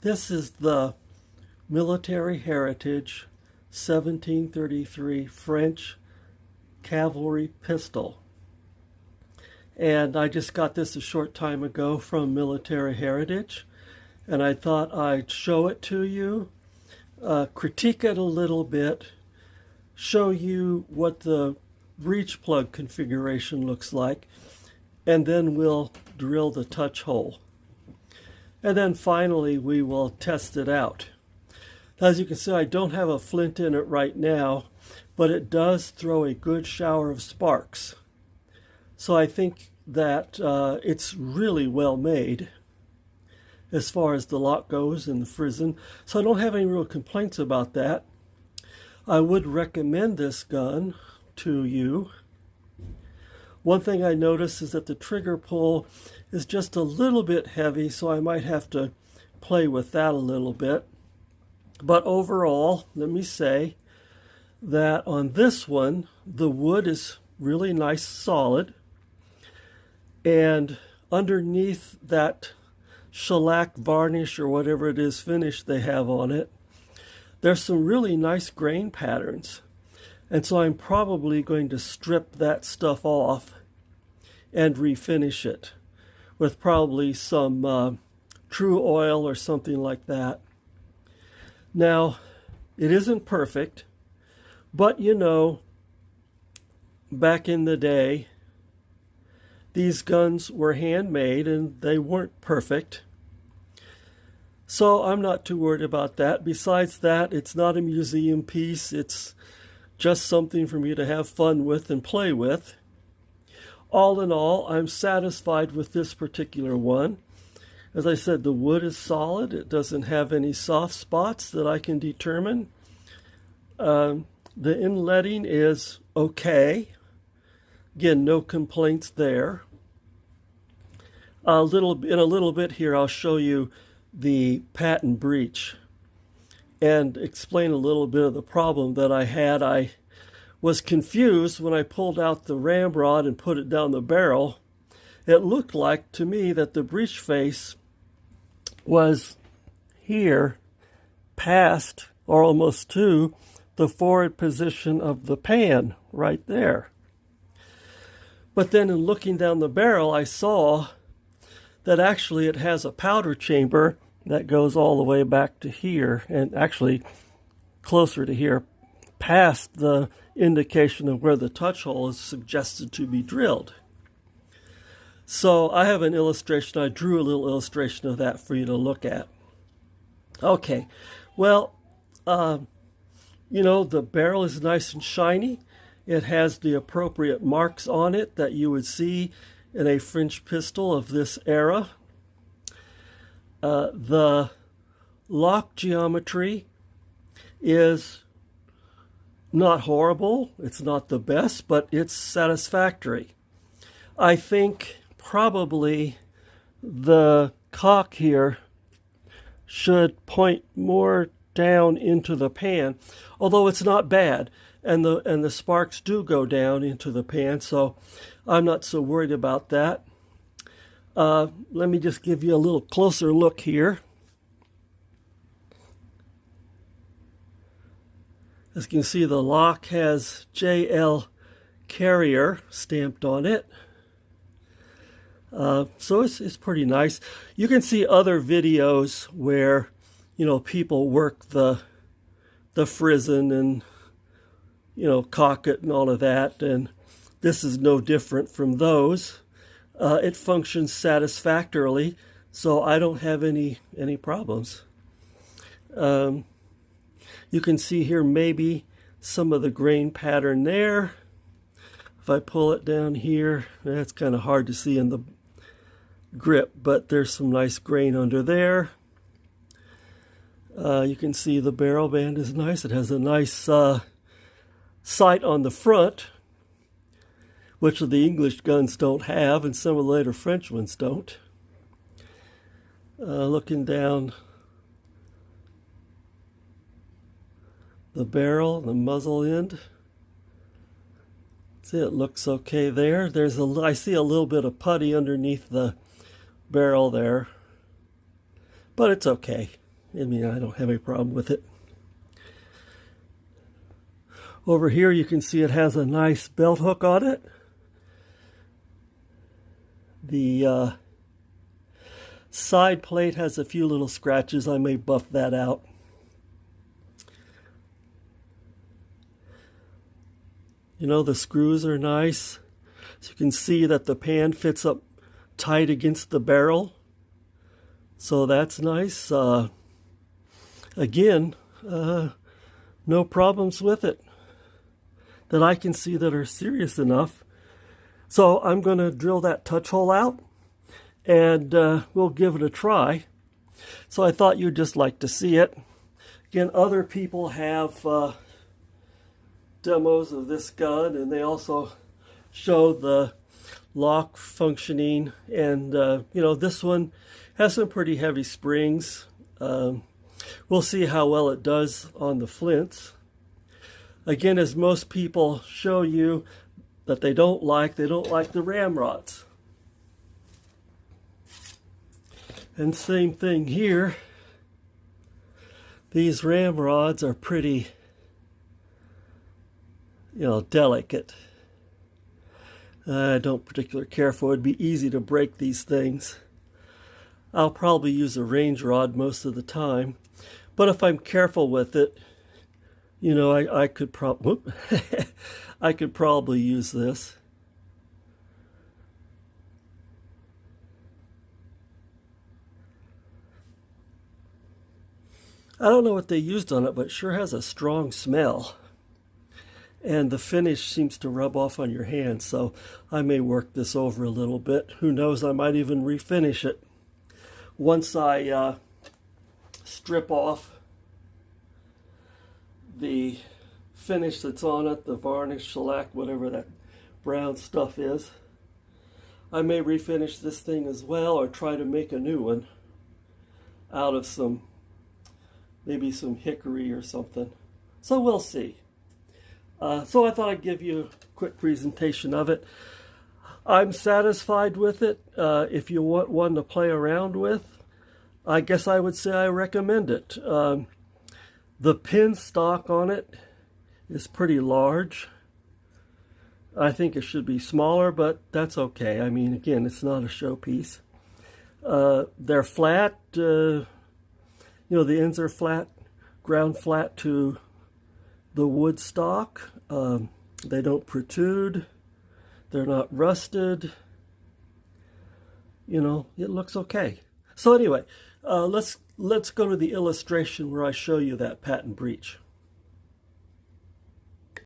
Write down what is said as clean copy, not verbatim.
This is the Military Heritage 1733 French Cavalry Pistol. And I just got this a short time ago from Military Heritage, and I thought I'd show it to you, critique it a little bit, show you what the breech plug configuration looks like, and then we'll drill the touch hole. And then finally we will test it out. As you can see, I don't have a flint in it right now, but it does throw a good shower of sparks. So I think that it's really well made as far as the lock goes and the frizzen. So I don't have any real complaints about that. I would recommend this gun to you. One thing I noticed is that the trigger pull is just a little bit heavy, so I might have to play with that a little bit. But overall, let me say that on this one, the wood is really nice, solid. And underneath that shellac varnish or whatever it is finish they have on it, there's some really nice grain patterns. And so I'm probably going to strip that stuff off and refinish it with probably some true oil or something like that. Now, it isn't perfect, but you know, back in the day, these guns were handmade and they weren't perfect. So I'm not too worried about that. Besides that, it's not a museum piece. It's just something for me to have fun with and play with. All in all, I'm satisfied with this particular one. As I said, the wood is solid. It doesn't have any soft spots that I can determine. The inletting is okay. Again, no complaints there. In a little bit here, I'll show you the patent breech and explain a little bit of the problem that I had. I was confused when I pulled out the ramrod and put it down the barrel. It looked like to me that the breech face was here past or almost to the forward position of the pan right there. But then in looking down the barrel, I saw that actually it has a powder chamber that goes all the way back to here, and actually closer to here, past the indication of where the touch hole is suggested to be drilled. So I have an illustration. I drew a little illustration of that for you to look at. Okay, well, you know, the barrel is nice and shiny. It has the appropriate marks on it that you would see in a French pistol of this era. The lock geometry is not horrible. It's not the best, but it's satisfactory. I think probably the cock here should point more down into the pan, although it's not bad, and the sparks do go down into the pan, so I'm not so worried about that. Let me just give you a little closer look here. As you can see, the lock has JL Carrier stamped on it. So it's pretty nice. You can see other videos where, you know, people work the frizzen and, you know, cock it and all of that, and this is no different from those. It functions satisfactorily, so I don't have any problems. You can see here maybe some of the grain pattern there. If I pull it down here, that's kind of hard to see in the grip, but there's some nice grain under there. You can see the barrel band is nice. It has a nice sight on the front, which the English guns don't have, and some of the later French ones don't. Looking down the barrel, the muzzle end. See, it looks okay there. I see a little bit of putty underneath the barrel there, but it's okay. I mean, I don't have any problem with it. Over here you can see it has a nice belt hook on it. The side plate has a few little scratches. I may buff that out. You know, the screws are nice. So you can see that the pan fits up tight against the barrel. So that's nice. Again, no problems with it that I can see that are serious enough. So I'm going to drill that touch hole out, and we'll give it a try. So I thought you'd just like to see it. Again, other people have demos of this gun, and they also show the lock functioning. And you know, this one has some pretty heavy springs. We'll see how well it does on the flints. Again, as most people show you that they don't like the ramrods. And same thing here. These ramrods are pretty, you know, delicate. I don't particularly care for it. It'd be easy to break these things. I'll probably use a range rod most of the time. But if I'm careful with it, you know, I could I could probably use this. I don't know what they used on it, but it sure has a strong smell. And the finish seems to rub off on your hand, so I may work this over a little bit. Who knows, I might even refinish it. Once I strip off the finish that's on it, the varnish, shellac, whatever that brown stuff is, I may refinish this thing as well, or try to make a new one out of some, maybe some hickory or something. So we'll see. So I thought I'd give you a quick presentation of it. I'm satisfied with it. If you want one to play around with, I guess I would say I recommend it. The pin stock on it is pretty large. I think it should be smaller, but that's okay. I mean, again, it's not a showpiece. They're flat. You know, the ends are flat, ground flat to the wood stock. They don't protrude. They're not rusted. You know, it looks okay. So anyway, let's go to the illustration where I show you that patent breech.